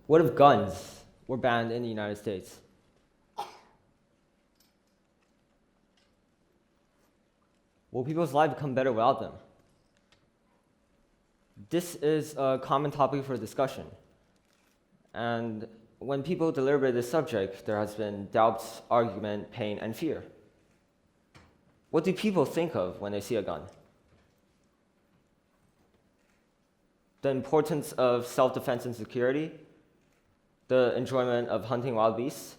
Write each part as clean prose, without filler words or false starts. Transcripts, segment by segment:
What if guns were banned in the United States? Will people's lives become better without them? This is a common topic for discussion. And when people deliberate this subject, there has been doubts, argument, pain, and fear. What do people think of when they see a gun? The importance of self-defense and security, the enjoyment of hunting wild beasts,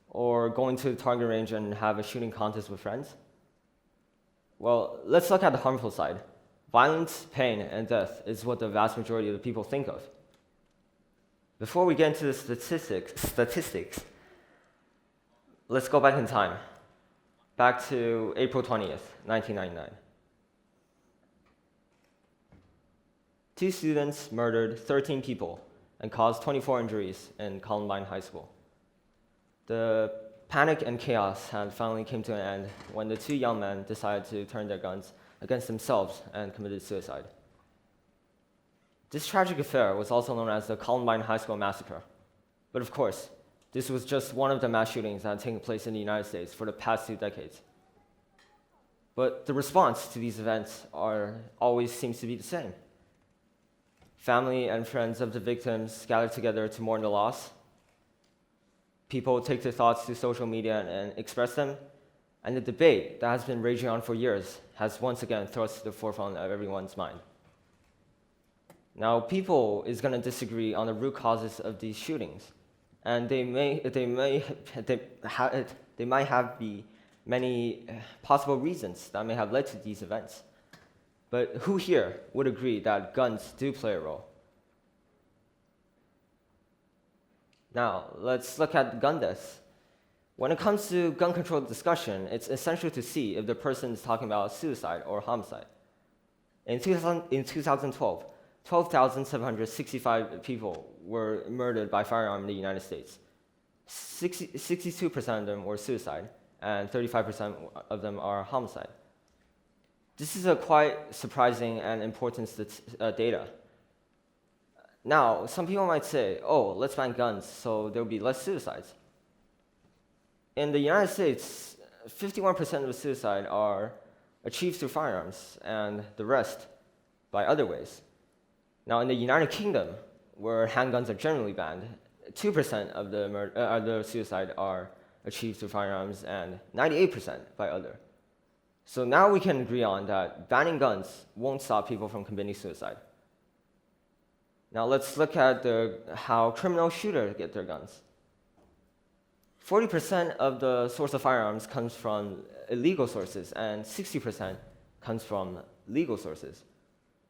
or going to the target range and have a shooting contest with friends? Well, let's look at the harmful side. Violence, pain, and death is what the vast majority of the people think of. Before we get into the statistics, let's go back in time, back to April 20th, 1999. 2 students murdered 13 people and caused 24 injuries in Columbine High School. The panic and chaos had finally came to an end when the 2 young men decided to turn their guns against themselves and committed suicide. This tragic affair was also known as the Columbine High School Massacre. But of course, this was just one of the mass shootings that had taken place in the United States for the past 2 decades. But the response to these events always seems to be the same. Family and friends of the victims gather together to mourn the loss. People take their thoughts to social media and express them. And the debate that has been raging on for years has once again thrust to the forefront of everyone's mind. Now, people is going to disagree on the root causes of these shootings, and they might have many possible reasons that may have led to these events. But who here would agree that guns do play a role? Now, let's look at gun deaths. When it comes to gun control discussion, it's essential to see if the person is talking about suicide or homicide. In 2012, 12,765 people were murdered by firearm in the United States. 62% of them were suicide, and 35% of them are homicide. This is a quite surprising and important data. Now, some people might say, oh, let's ban guns so there will be less suicides. In the United States, 51% of suicide are achieved through firearms, and the rest by other ways. Now, in the United Kingdom, where handguns are generally banned, 2% of the suicide are achieved through firearms and 98% by other. So now we can agree on that banning guns won't stop people from committing suicide. Now let's look at how criminal shooters get their guns. 40% of the source of firearms comes from illegal sources, and 60% comes from legal sources.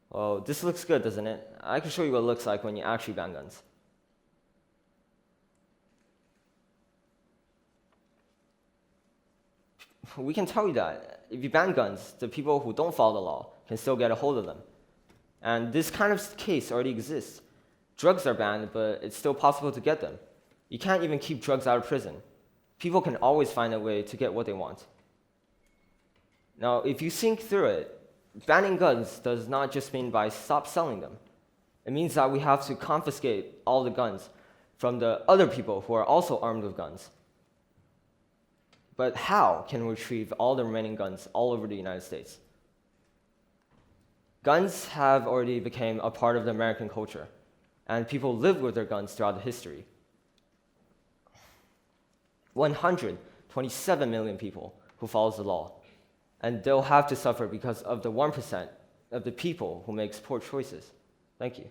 Well, this looks good, doesn't it? I can show you what it looks like when you actually ban guns. We can tell you that if you ban guns, the people who don't follow the law can still get a hold of them. And this kind of case already exists. Drugs are banned, but it's still possible to get them. You can't even keep drugs out of prison. People can always find a way to get what they want. Now, if you think through it, banning guns does not just mean by stop selling them. It means that we have to confiscate all the guns from the other people who are also armed with guns. But how can we retrieve all the remaining guns all over the United States? Guns have already become a part of the American culture, and people live with their guns throughout the history. 127 million people who follows the law, and they'll have to suffer because of the 1% of the people who makes poor choices. Thank you.